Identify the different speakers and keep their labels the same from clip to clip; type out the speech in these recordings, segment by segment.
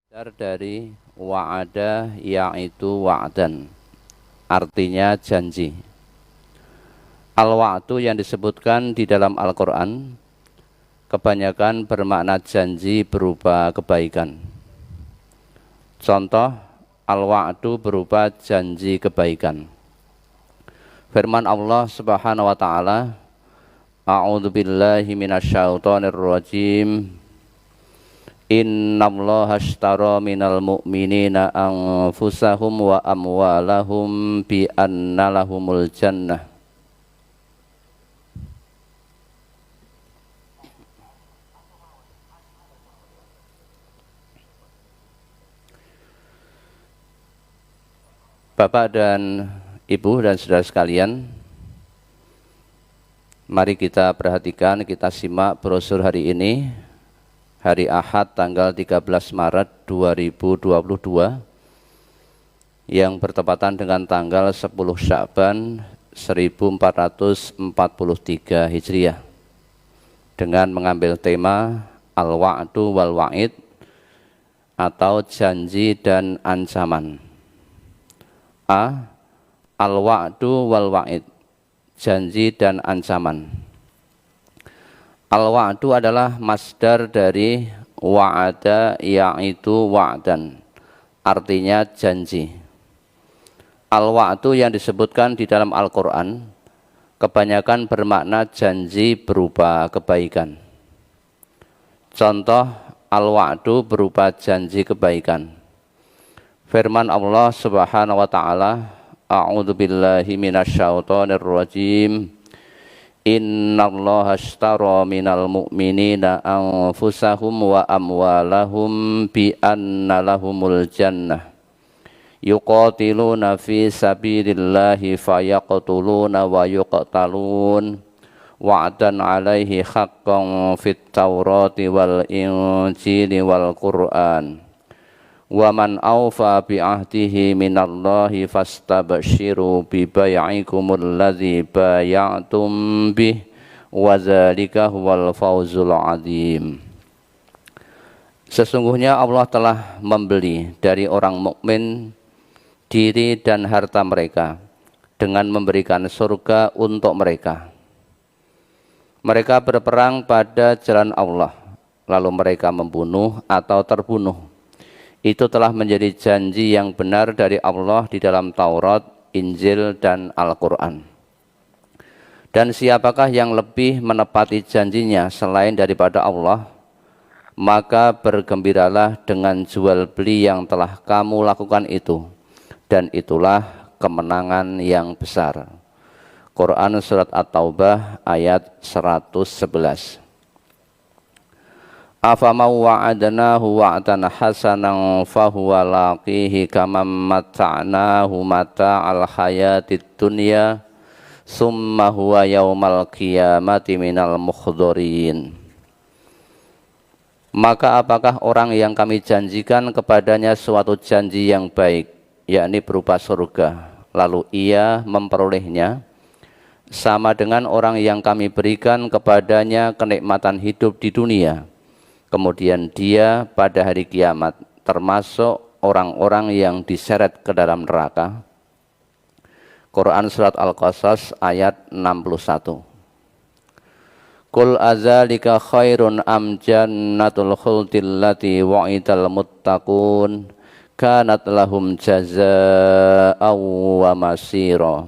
Speaker 1: Dari wa'ada yaitu wa'dan, artinya janji. Al-wa'du yang disebutkan di dalam Al-Quran kebanyakan bermakna janji berupa kebaikan. Contoh, al-wa'du berupa janji kebaikan. Firman Allah Subhanahu wa taala, A'udzu billahi minasyaitonir rajim. Innallaha ashtara minal mu'minina anfusahum wa amwalahum bi anna lahumul jannah. Bapak dan Ibu dan saudara sekalian, mari kita perhatikan, kita simak brosur hari ini, hari Ahad tanggal 13 Maret 2022 yang bertepatan dengan tanggal 10 Sya'ban 1443 Hijriah dengan mengambil tema Al-Wa'du wal Wa'id atau janji dan ancaman. A. Al-Wa'du wal Wa'id, janji dan ancaman. Al-wa'du adalah masdar dari wa'ada yaitu wa'dan, artinya janji. Al-wa'du yang disebutkan di dalam Al-Quran kebanyakan bermakna janji berupa kebaikan. Contoh, al-wa'du berupa janji kebaikan. Firman Allah Subhanahu wa taala, A'udzu billahi minasyaitonir rajim. Innallaha ashtara minal mu'minina anfusahum wa amwalahum bi anna lahumul jannah. Yuqatiluna fi sabilillahi fayaqtuluna wa yuqtalun. Wa'dan 'alaihi haqqan fit Taurati wal Injili wal Qur'an. Wa man awfa bi ahdihi minallahi fastabshiru bi bai'ikumul ladzi bay'atum bih wa dzalika huwal fawzul 'adzim. Sesungguhnya Allah telah membeli dari orang mukmin diri dan harta mereka dengan memberikan surga untuk mereka. Mereka berperang pada jalan Allah, lalu mereka membunuh atau terbunuh. Itu telah menjadi janji yang benar dari Allah di dalam Taurat, Injil, dan Al-Quran. Dan siapakah yang lebih menepati janjinya selain daripada Allah? Maka bergembiralah dengan jual beli yang telah kamu lakukan itu, dan itulah kemenangan yang besar. Quran Surat At-Taubah ayat 111. Afamau wa'adnahu wa'dan hasanan fahuwa laqihi kamam mata'nahu mata'al hayatid dunya summa huwa yaumal qiyamati minal mukhdorin. Maka apakah orang yang kami janjikan kepadanya suatu janji yang baik, yakni berupa surga, lalu ia memperolehnya, sama dengan orang yang kami berikan kepadanya kenikmatan hidup di dunia, kemudian dia pada hari kiamat termasuk orang-orang yang diseret ke dalam neraka. Quran Surat Al-Qasas ayat 61. Qul azalika khairun am jannatul khultil lati wa'idal muttaqun kanat lahum jazaa'aw wa masira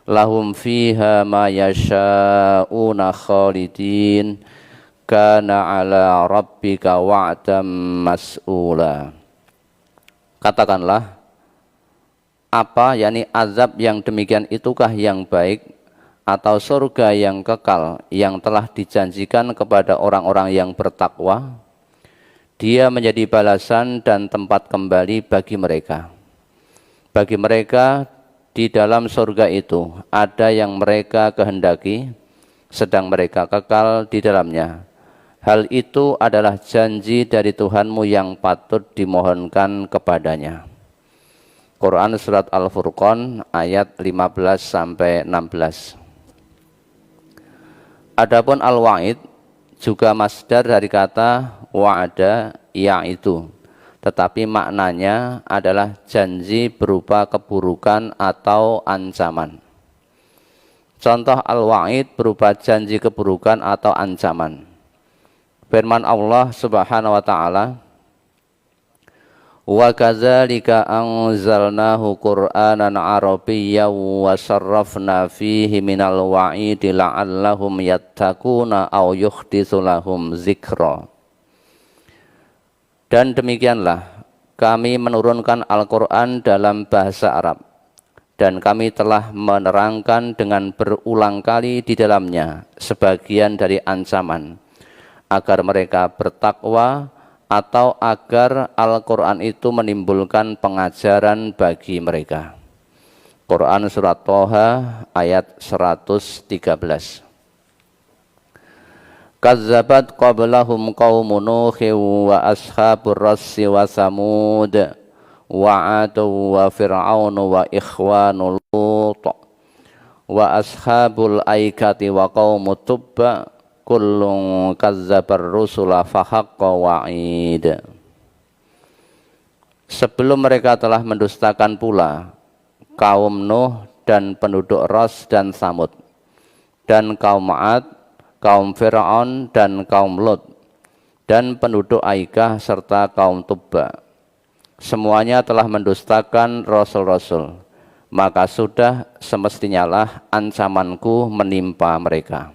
Speaker 1: lahum fiha ma yasha'una khalidin kana ala rabbika wa'dam mas'ula. Katakanlah, apa yakni azab yang demikian itukah yang baik, atau surga yang kekal yang telah dijanjikan kepada orang-orang yang bertakwa? Dia menjadi balasan dan tempat kembali bagi mereka. Bagi mereka di dalam surga itu ada yang mereka kehendaki, sedang mereka kekal di dalamnya. Hal itu adalah janji dari Tuhanmu yang patut dimohonkan kepadanya. Quran Surat Al-Furqan ayat 15-16. Adapun al-wa'id juga masdar dari kata wa'ada yaitu, tetapi maknanya adalah janji berupa keburukan atau ancaman. Contoh al-wa'id berupa janji keburukan atau ancaman. Firman Allah Subhanahu wa taala, "Wa kadzalika anzalnahu Qur'anan Arabiyyan wa sarrafna fihi minal wa'idi la'allahum yattaquna aw yuhditsu lahum dzikra." Dan demikianlah kami menurunkan Al-Quran dalam bahasa Arab, dan kami telah menerangkan dengan berulang kali di dalamnya sebagian dari ancaman, agar mereka bertakwa atau agar Al-Quran itu menimbulkan pengajaran bagi mereka. Quran Surat Thaha ayat 113. Kazzabat qablahum qaumun Nuhin wa ashabur rassi wa Samud wa 'adu wa fir'aun wa ikhwanul Lut wa ashabul aikati wa qaumut Tubba kullun kazzabar rusula fa haqqa wa'id. Sebelum mereka telah mendustakan pula kaum Nuh dan penduduk Ras dan Samud, dan kaum 'Ad, kaum Fir'aun dan kaum Lut, dan penduduk Aikah serta kaum Tubba. Semuanya telah mendustakan rasul-rasul, maka sudah semestinya lah ancamanku menimpa mereka.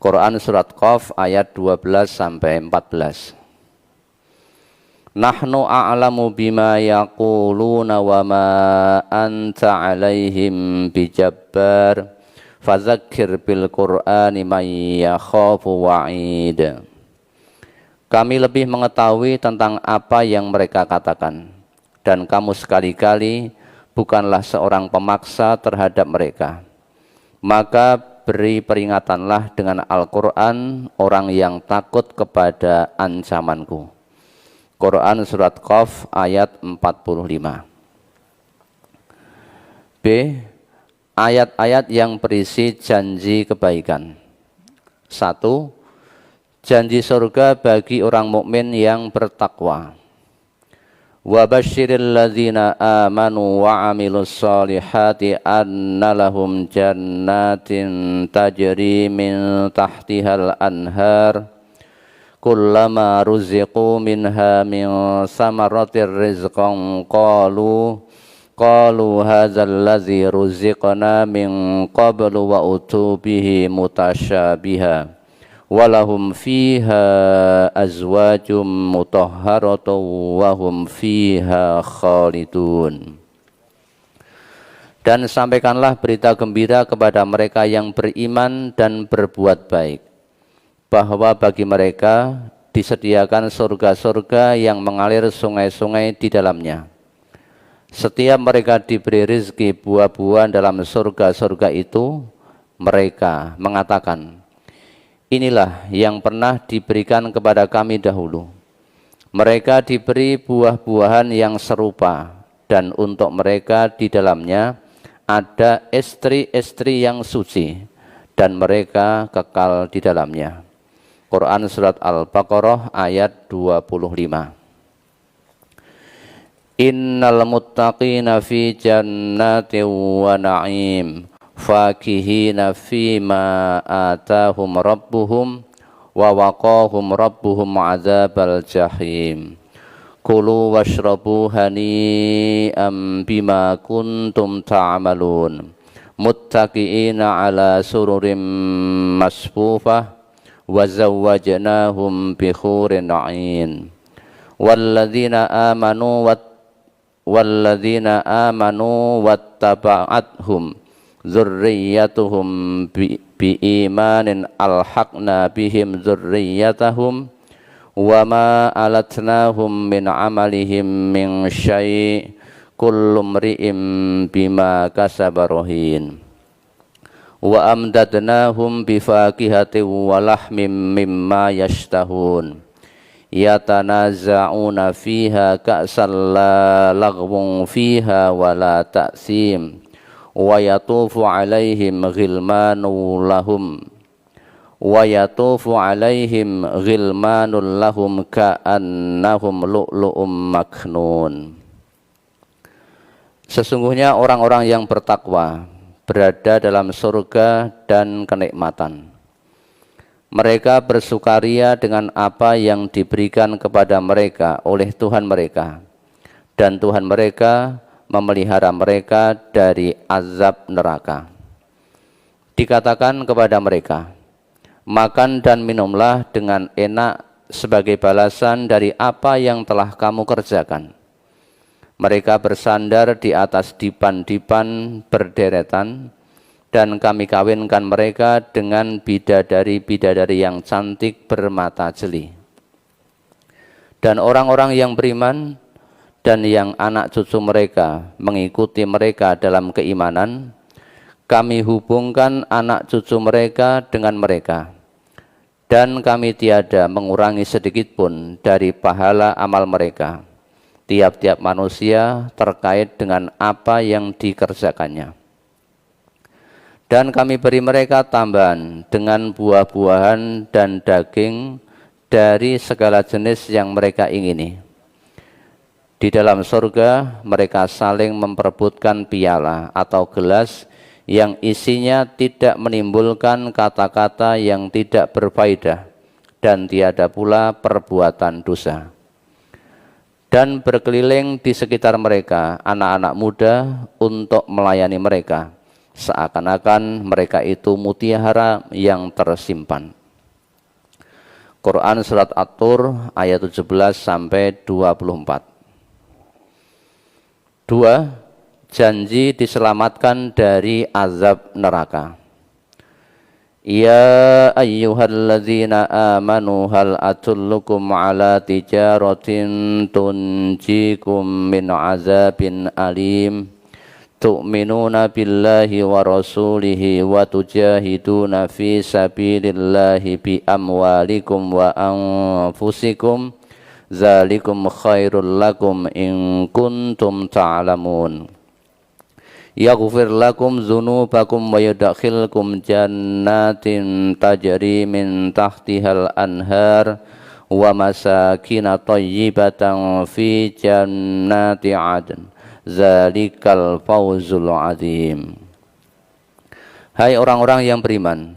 Speaker 1: Quran Surat Qaf ayat 12-14. Nahnu a'lamu bima yaquluna wa ma anta 'alaihim bijabbar fadzakir bil Qur'ani may yakhafu wa'id. Kami lebih mengetahui tentang apa yang mereka katakan, dan kamu sekali-kali bukanlah seorang pemaksa terhadap mereka. Maka beri peringatanlah dengan Al-Quran orang yang takut kepada ancamanku. Quran Surat Qaf ayat 45. B. Ayat-ayat yang berisi janji kebaikan. 1. Janji surga bagi orang mukmin yang bertakwa. Wa basyiril ladzina amanu wa 'amilus solihati anna lahum jannatin tajri min tahtihal anhar kullama ruziqu minha min samaratir rizqan qalu hadzal ladzi ruziqna min qablu wa utu bihi mutasyabiha walahum fiha azwajum mutahharatun wa hum fiha khalidun. Dan sampaikanlah berita gembira kepada mereka yang beriman dan berbuat baik, bahwa bagi mereka disediakan surga-surga yang mengalir sungai-sungai di dalamnya. Setiap mereka diberi rizki buah-buahan dalam surga-surga itu, mereka mengatakan, inilah yang pernah diberikan kepada kami dahulu. Mereka diberi buah-buahan yang serupa, dan untuk mereka di dalamnya ada istri-istri yang suci, dan mereka kekal di dalamnya. Quran Surat Al-Baqarah ayat 25. Innal muttaqina fi jannatin wa na'im fakihina fima atahum rabbuhum wa waqahum rabbuhum azabal jahim. Kulu washrabu hani'an bima kuntum ta'malun muttaqiina ala sururim masfufah wa zawwajnahum bi hurin 'ain. Walladzina amanu wattaba'athum dzurriyyatuhum biimanin alhaqna bihim dzurriyyatahum wa ma alatnahum min amalihim min syai' kullu mri'in bima kasaba rahin wa amdadnahum bifakihatin wa lahmim mimma yashtahun yatanaza'una fiha ka'san la laghwun fiha wa la ta'sim wa yatufu alaihim ghilmanu lahum wa yatufu alaihim ghilmanul lahum ka'annahum lu'lu'um maknun. Sesungguhnya orang-orang yang bertakwa berada dalam surga dan kenikmatan. Mereka bersukaria dengan apa yang diberikan kepada mereka oleh Tuhan mereka, dan Tuhan mereka memelihara mereka dari azab neraka. Dikatakan kepada mereka, makan dan minumlah dengan enak sebagai balasan dari apa yang telah kamu kerjakan. Mereka bersandar di atas dipan-dipan berderetan, dan kami kawinkan mereka dengan bidadari-bidadari yang cantik bermata jeli. Dan orang-orang yang beriman dan yang anak cucu mereka mengikuti mereka dalam keimanan, kami hubungkan anak cucu mereka dengan mereka, dan kami tiada mengurangi sedikit pun dari pahala amal mereka, tiap-tiap manusia terkait dengan apa yang dikerjakannya. Dan kami beri mereka tambahan dengan buah-buahan dan daging dari segala jenis yang mereka ingini. Di dalam surga mereka saling memperebutkan piala atau gelas yang isinya tidak menimbulkan kata-kata yang tidak berfaedah, dan tiada pula perbuatan dosa. Dan berkeliling di sekitar mereka anak-anak muda untuk melayani mereka, seakan-akan mereka itu mutiara yang tersimpan. Quran Surat At-Tur ayat 17 sampai 24. 2. Janji diselamatkan dari azab neraka. Ya ayyuhalladzina amanu hal atullukum ala tijaratin tunjikum min azabin alim tu'minuna billahi wa rasulihi wa tujahiduna fi sabilillahi bi amwalikum wa anfusikum zalikum khairul lakum in kuntum ta'lamun. Yaghfir lakum dzunubakum wa yudkhilkum jannatin tajri min tahtihal anhar wa masakin thayyibatan fi jannati adn. Zalikal fawzul azim. Hai orang-orang yang beriman,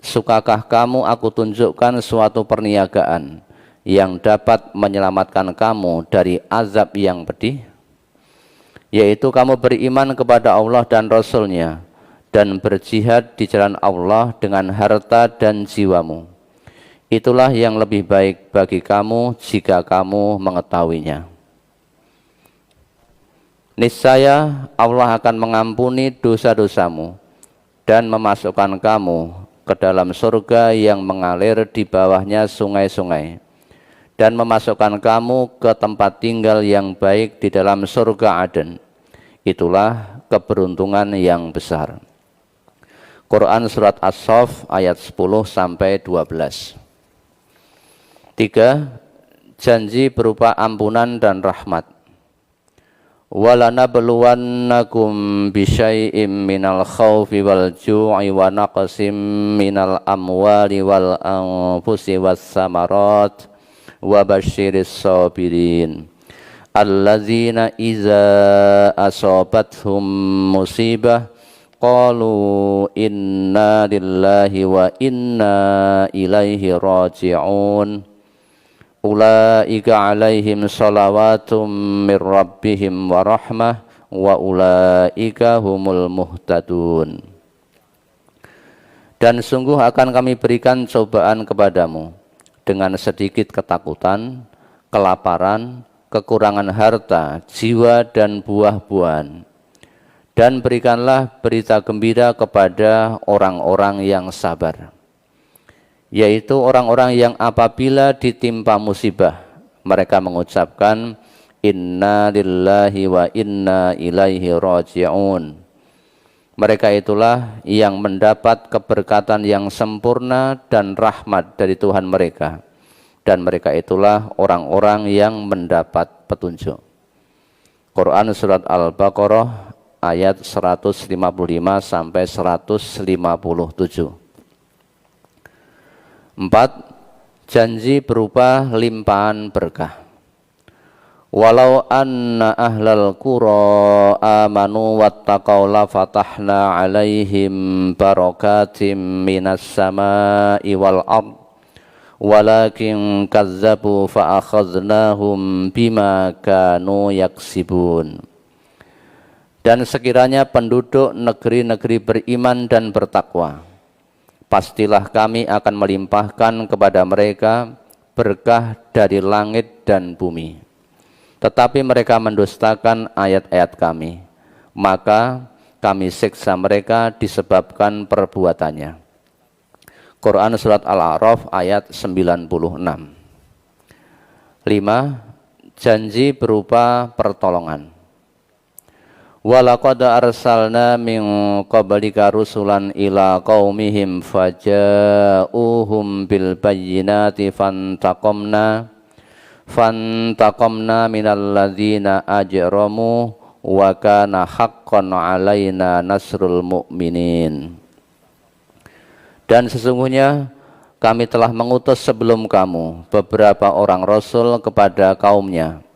Speaker 1: sukakah kamu aku tunjukkan suatu perniagaan yang dapat menyelamatkan kamu dari azab yang pedih? Yaitu kamu beriman kepada Allah dan Rasul-Nya dan berjihad di jalan Allah dengan harta dan jiwamu. Itulah yang lebih baik bagi kamu jika kamu mengetahuinya. Niscaya Allah akan mengampuni dosa-dosamu dan memasukkan kamu ke dalam surga yang mengalir di bawahnya sungai-sungai, dan memasukkan kamu ke tempat tinggal yang baik di dalam surga Aden. Itulah keberuntungan yang besar. Quran Surat As-Saff ayat 10 sampai 12. 3. Janji berupa ampunan dan rahmat. Walanabluwannakum bisyai'im minal khawfi wal ju'i wa naqsim minal amwali wal anfusi was samarat wa basyiris sabirin allazina iza asabathum musibah qalu inna lillahi wa inna ilaihi raji'un. Ulaika alaihim salawatum mir rabbihim wa rahmah wa ulaika humul muhtadun. Dan sungguh akan kami berikan cobaan kepadamu dengan sedikit ketakutan, kelaparan, kekurangan harta, jiwa dan buah-buahan. Dan berikanlah berita gembira kepada orang-orang yang sabar, yaitu orang-orang yang apabila ditimpa musibah mereka mengucapkan inna lillahi wa inna ilaihi raji'un. Mereka itulah yang mendapat keberkatan yang sempurna dan rahmat dari Tuhan mereka, dan mereka itulah orang-orang yang mendapat petunjuk. Quran Surat Al-Baqarah ayat 155 sampai 157. 4. Janji berupa limpahan berkah. Walau anna ahlal qura amanu wattaqaw la fatahna alaihim barakatim minas samai wal ard walakin kazzabu fa akhadnahum bima kanu yaksibun. Dan sekiranya penduduk negeri-negeri beriman dan bertakwa, pastilah kami akan melimpahkan kepada mereka berkah dari langit dan bumi. Tetapi mereka mendustakan ayat-ayat kami, maka kami siksa mereka disebabkan perbuatannya. Quran Surat Al-A'raf ayat 96. 5. Janji berupa pertolongan. Walaqad arsalna min qablika rusulan ila qaumihim faja'uhum bil bayyinati fantaqamna minal ladzina ajramu wa kana haqqan alaina nasrul mu'minin. Dan sesungguhnya kami telah mengutus sebelum kamu beberapa orang rasul kepada kaumnya.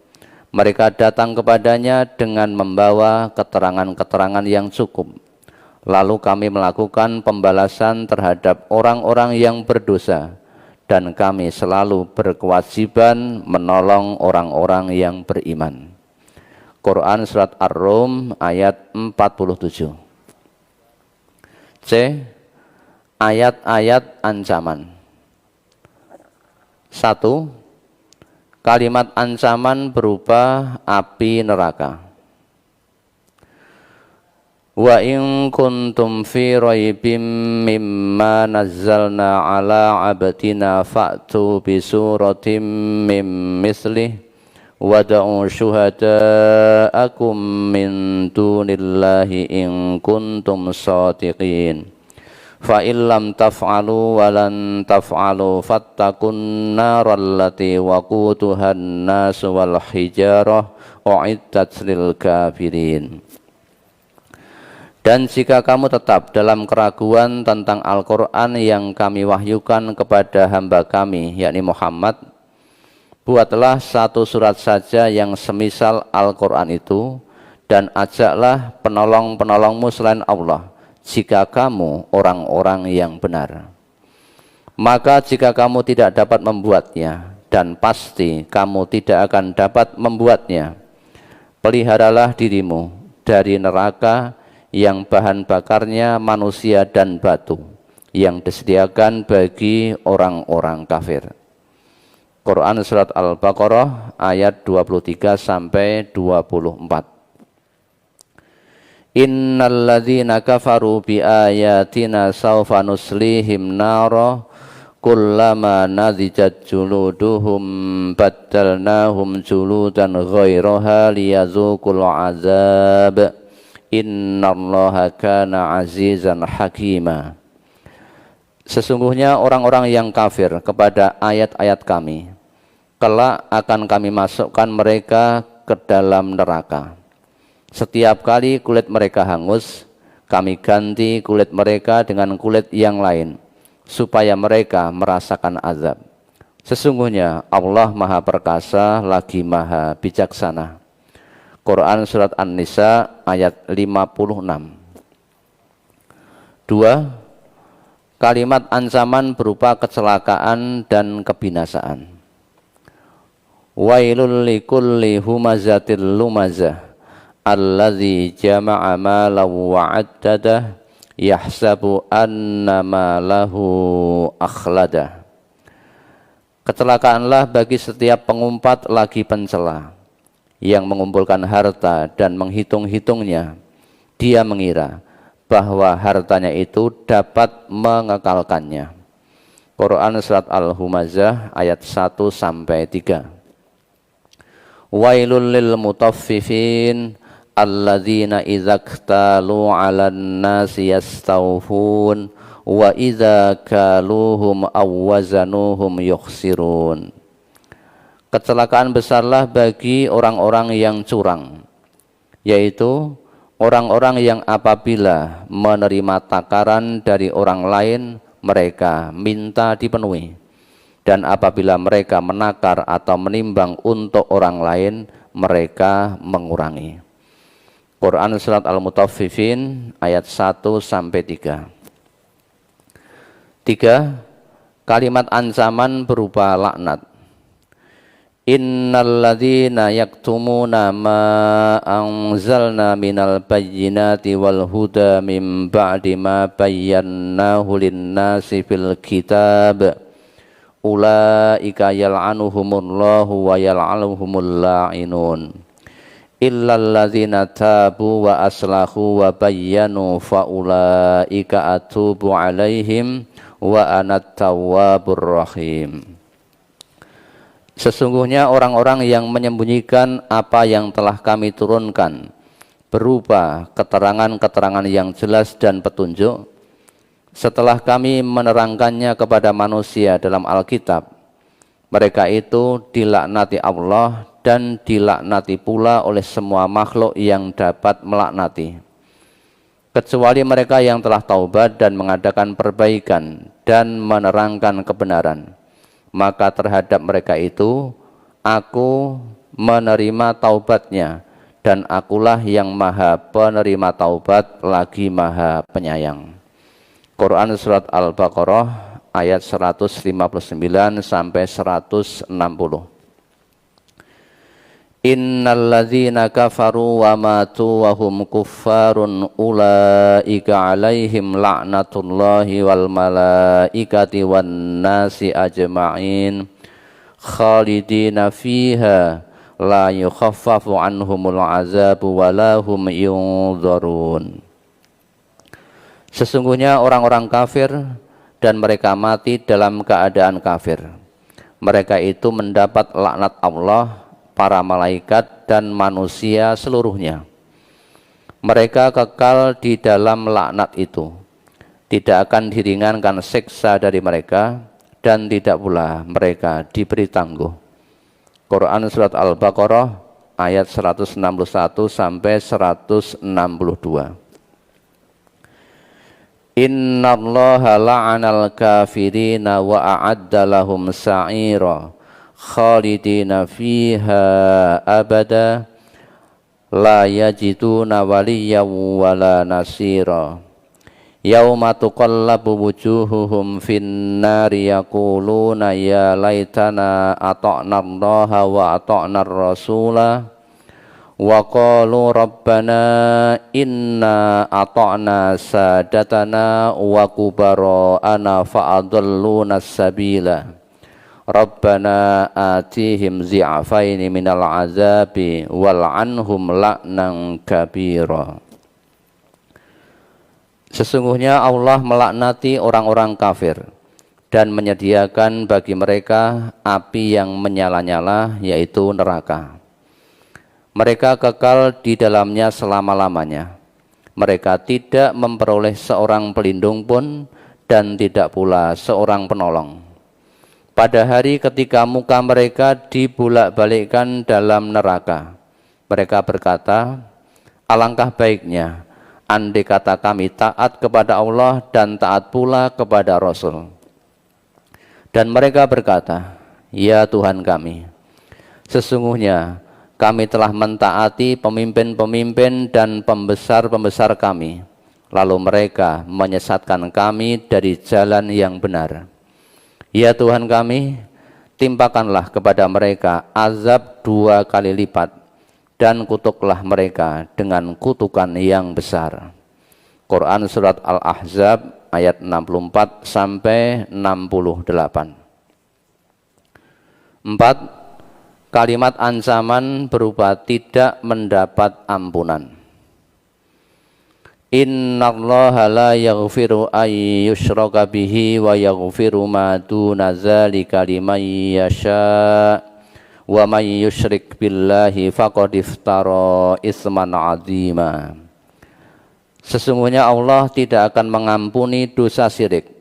Speaker 1: Mereka datang kepadanya dengan membawa keterangan-keterangan yang cukup. Lalu kami melakukan pembalasan terhadap orang-orang yang berdosa, dan kami selalu berkewajiban menolong orang-orang yang beriman. Quran Surat Ar-Rum ayat 47. C. Ayat-ayat ancaman. 1. Kalimat ancaman berupa api neraka. Wa in kuntum fi raibim mimma nazzalna ala abdina fa'tu bi suratim mim mislih wada'u syuhada'akum min dunillahi in kuntum shadiqin. Fa illam taf'alu wa lan taf'alu fattakun naral lati waquduhan nas wal hijarah u'iddat lil kafirin. Dan jika kamu tetap dalam keraguan tentang Al-Quran yang kami wahyukan kepada hamba kami, yakni Muhammad, buatlah satu surat saja yang semisal Al-Quran itu, dan ajaklah penolong-penolongmu selain Allah, jika kamu orang-orang yang benar. Maka jika kamu tidak dapat membuatnya, dan pasti kamu tidak akan dapat membuatnya, peliharalah dirimu dari neraka yang bahan bakarnya manusia dan batu, yang disediakan bagi orang-orang kafir. Quran Surat Al-Baqarah ayat 23 sampai 24. Innal ladzina kafaru bi ayatina sawfa nuslihim nara kullama nadijat juluduhum baddalnahum juludan ghairaha liyadzuqul azab innallaha kana azizan hakima. Sesungguhnya orang-orang yang kafir kepada ayat-ayat kami, kelak akan kami masukkan mereka ke dalam neraka. Setiap kali kulit mereka hangus, kami ganti kulit mereka dengan kulit yang lain, supaya mereka merasakan azab. Sesungguhnya Allah Maha Perkasa lagi Maha Bijaksana. Quran Surat An-Nisa ayat 56. 2. Kalimat ancaman berupa kecelakaan dan kebinasaan. Wailul likulli humazatil lumazah alladzi jama'a malan wa 'addadah yahsabu anna malahu akhladah. Kecelakaanlah bagi setiap pengumpat lagi pencela yang mengumpulkan harta dan menghitung-hitungnya. Dia mengira bahwa hartanya itu dapat mengekalkannya. Quran Surat Al-Humazah ayat 1 sampai 3. Wailul lil mutaffifin alladzina idza iktalu 'alan nasi yastawfun wa idza kaluhum aw wazanuhum yukhsirun. Kecelakaan besarlah bagi orang-orang yang curang, yaitu orang-orang yang apabila menerima takaran dari orang lain mereka minta dipenuhi. Dan apabila mereka menakar atau menimbang untuk orang lain, mereka mengurangi. Quran Surat Al-Mutaffifin ayat 1-3. 3. Kalimat ancaman berupa laknat. Innalladzina yaktumuna ma anzalna minal bayyinati wal huda min ba'di ma bayyannahu linnasi fil kitab ulaika yal'anuhumullahu wa yal'anuhumul la'inun illalladzina tabu wa aslahu wa bayyanu fa ulaika atubu alaihim wa anat tawwabur rahim. Sesungguhnya orang-orang yang menyembunyikan apa yang telah kami turunkan berupa keterangan-keterangan yang jelas dan petunjuk setelah kami menerangkannya kepada manusia dalam Alkitab, mereka itu dilaknati Allah dan dilaknati pula oleh semua makhluk yang dapat melaknati, kecuali mereka yang telah taubat dan mengadakan perbaikan dan menerangkan kebenaran. Maka terhadap mereka itu aku menerima taubatnya, dan akulah yang maha penerima taubat lagi maha penyayang. Quran Surat Al-Baqarah ayat 159-160. Innalladzina kafaru wa matu wa hum kuffarun ulaika alaihim la'natullahi wal malaikati wan nasi ajma'in khalidina fiha la yukhaffafu anhumul azabu wa lahum yunzarun. Sesungguhnya orang-orang kafir dan mereka mati dalam keadaan kafir, mereka itu mendapat laknat Allah, para malaikat dan manusia seluruhnya. Mereka kekal di dalam laknat itu, tidak akan diringankan siksa dari mereka, dan tidak pula mereka diberi tangguh. Quran Surat Al-Baqarah ayat 161-162. Innallaha la'anal kafirina wa a'adda lahum sa'ira khalidina fiha abada la yajiduna waliyyan wala nasira yauma tuqallabu wujuhuhum finnari yaquluna ya laitana ata'na allaha wa ata'na rasula wa qalu rabbana inna ata'na sadatana wa kubara'ana fa'adalluna sabila Rabbana atihim zi'afaini minal azabi wal'anhum la'nan kabira. Sesungguhnya Allah melaknati orang-orang kafir dan menyediakan bagi mereka api yang menyala-nyala, yaitu neraka. Mereka kekal di dalamnya selama-lamanya. Mereka tidak memperoleh seorang pelindung pun dan tidak pula seorang penolong. Pada hari ketika muka mereka dibulak-balikkan dalam neraka, mereka berkata, alangkah baiknya andai kata kami taat kepada Allah dan taat pula kepada Rasul. Dan mereka berkata, ya Tuhan kami, sesungguhnya kami telah mentaati pemimpin-pemimpin dan pembesar-pembesar kami, lalu mereka menyesatkan kami dari jalan yang benar. Ya Tuhan kami, timpakanlah kepada mereka azab 2 kali lipat, dan kutuklah mereka dengan kutukan yang besar. Quran Surat Al-Ahzab ayat 64-68. 4. Kalimat ancaman berupa tidak mendapat ampunan. Innallaha la yaghfiru ay yushraka bihi wa yaghfiru ma duna dzalika liman yasha wa may yusyrik billahi faqad iftara isman 'azima. Sesungguhnya Allah tidak akan mengampuni dosa syirik,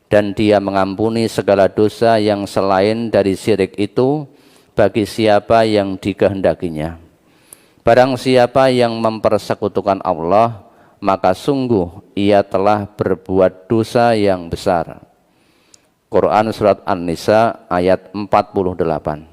Speaker 1: dan Dia mengampuni segala dosa yang selain dari syirik itu bagi siapa yang dikehendakinya. Barang siapa yang mempersekutukan Allah, maka sungguh ia telah berbuat dosa yang besar. Quran surat An-Nisa ayat 48.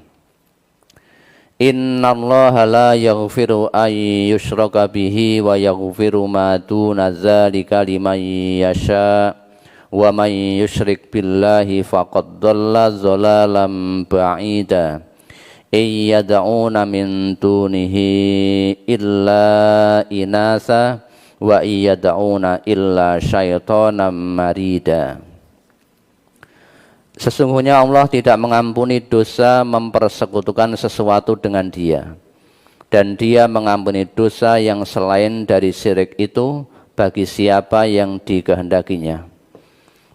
Speaker 1: Innallaha la yaghfiru ay yushraka bihi wa yaghfiru ma duna dzalika liman yasha wa may yusyrik billahi faqad dhalla dhalalan ba'ida yad'una min dunihi illa inasa wa yad'una illa syaitanan marida. Sesungguhnya Allah tidak mengampuni dosa mempersekutukan sesuatu dengan Dia, dan Dia mengampuni dosa yang selain dari syirik itu bagi siapa yang dikehendakinya.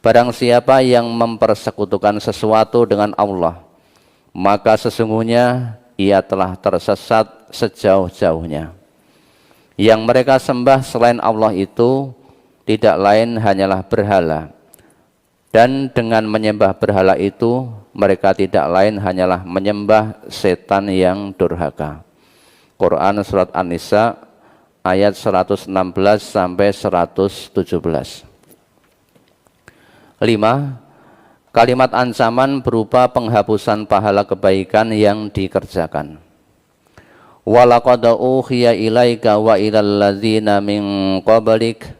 Speaker 1: Barang siapa yang mempersekutukan sesuatu dengan Allah, maka sesungguhnya ia telah tersesat sejauh-jauhnya. Yang mereka sembah selain Allah itu tidak lain hanyalah berhala. Dan dengan menyembah berhala itu, mereka tidak lain hanyalah menyembah setan yang durhaka. Quran surat An-Nisa ayat 116 sampai 117. 5. Kalimat ancaman berupa penghapusan pahala kebaikan yang dikerjakan. Walaqad uhiya ilaika wa ilal ladzina min qablik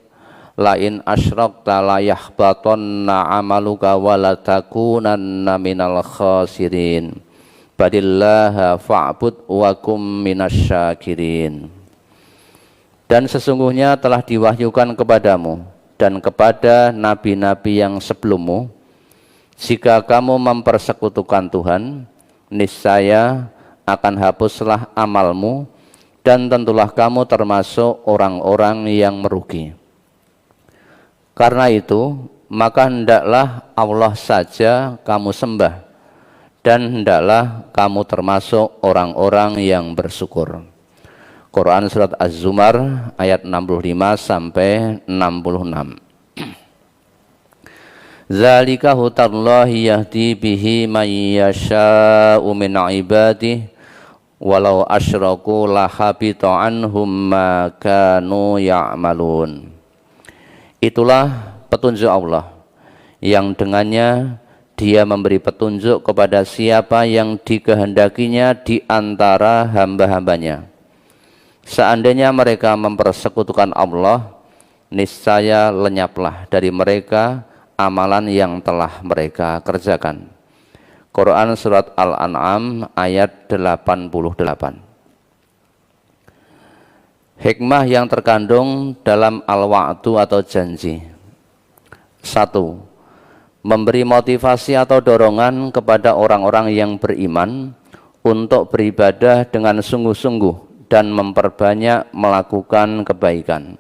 Speaker 1: lain asyrakta la yahbatanna amaluka wa la takunanna minal khasirin badillaha fa'bud wa kum minasyakirin. Dan sesungguhnya telah diwahyukan kepadamu dan kepada nabi-nabi yang sebelummu, jika kamu mempersekutukan Tuhan, niscaya akan hapuslah amalmu dan tentulah kamu termasuk orang-orang yang merugi. Karena itu, maka hendaklah Allah saja kamu sembah, dan hendaklah kamu termasuk orang-orang yang bersyukur. Quran surat Az-Zumar ayat 65 sampai 66. Zalika hutallahi yahdi bihi man yasha'u min ibadihi walau asyraku lahabita anhum ma kanu ya'malun. Itulah petunjuk Allah yang dengannya Dia memberi petunjuk kepada siapa yang dikehendakinya di antara hamba-hambanya. Seandainya mereka mempersekutukan Allah, niscaya lenyaplah dari mereka amalan yang telah mereka kerjakan. Quran surat Al-An'am ayat 88. Hikmah yang terkandung dalam al-wa'du atau janji. 1. Memberi motivasi atau dorongan kepada orang-orang yang beriman untuk beribadah dengan sungguh-sungguh dan memperbanyak melakukan kebaikan.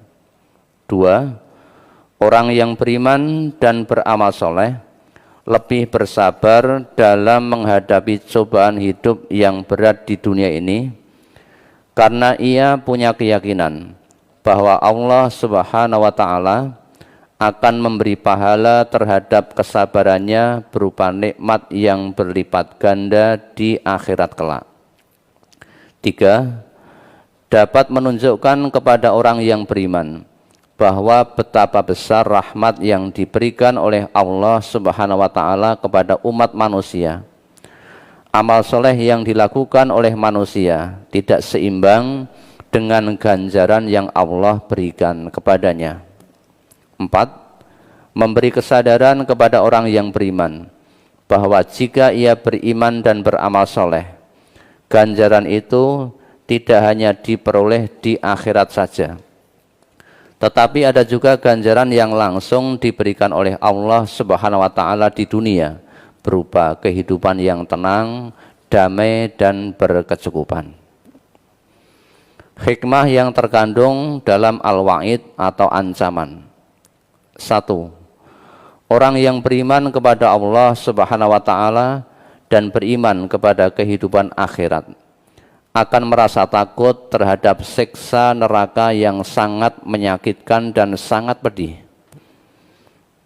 Speaker 1: 2. Orang yang beriman dan beramal soleh lebih bersabar dalam menghadapi cobaan hidup yang berat di dunia ini, karena ia punya keyakinan bahwa Allah Subhanahu wa Ta'ala akan memberi pahala terhadap kesabarannya berupa nikmat yang berlipat ganda di akhirat kelak. 3. Dapat menunjukkan kepada orang yang beriman bahwa betapa besar rahmat yang diberikan oleh Allah Subhanahu wa Ta'ala kepada umat manusia. Amal soleh yang dilakukan oleh manusia tidak seimbang dengan ganjaran yang Allah berikan kepadanya. 4. Memberi kesadaran kepada orang yang beriman bahwa jika ia beriman dan beramal soleh, ganjaran itu tidak hanya diperoleh di akhirat saja, tetapi ada juga ganjaran yang langsung diberikan oleh Allah Subhanahu wa Ta'ala di dunia, berupa kehidupan yang tenang, damai, dan berkecukupan. Hikmah yang terkandung dalam al-wa'id atau ancaman. 1. Orang yang beriman kepada Allah Subhanahu wa Ta'ala dan beriman kepada kehidupan akhirat akan merasa takut terhadap siksa neraka yang sangat menyakitkan dan sangat pedih.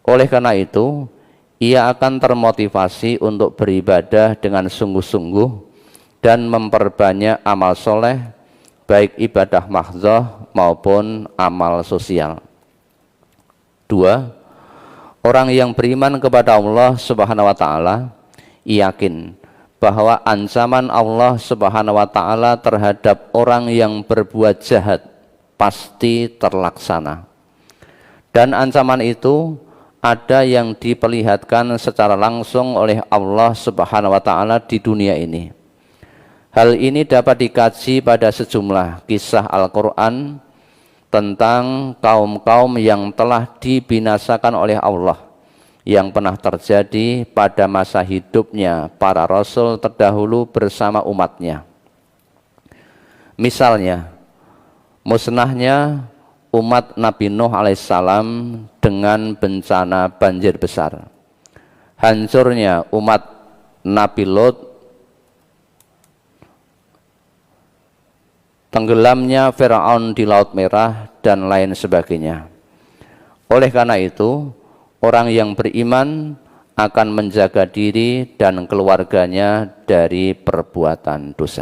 Speaker 1: Oleh karena itu, ia akan termotivasi untuk beribadah dengan sungguh-sungguh dan memperbanyak amal soleh, baik ibadah mahdzah maupun amal sosial. 2. Orang yang beriman kepada Allah Subhanahu wa taala yakin bahwa ancaman Allah Subhanahu wa taala terhadap orang yang berbuat jahat pasti terlaksana. Dan ancaman itu ada yang diperlihatkan secara langsung oleh Allah Subhanahu wa taala di dunia ini. Hal ini dapat dikaji pada sejumlah kisah Al-Qur'an tentang kaum-kaum yang telah dibinasakan oleh Allah yang pernah terjadi pada masa hidupnya para rasul terdahulu bersama umatnya. Misalnya, musnahnya umat Nabi Nuh alaihissalam dengan bencana banjir besar, hancurnya umat Nabi Lot, tenggelamnya Firaun di Laut Merah, dan lain sebagainya. Oleh karena itu, orang yang beriman akan menjaga diri dan keluarganya dari perbuatan dosa.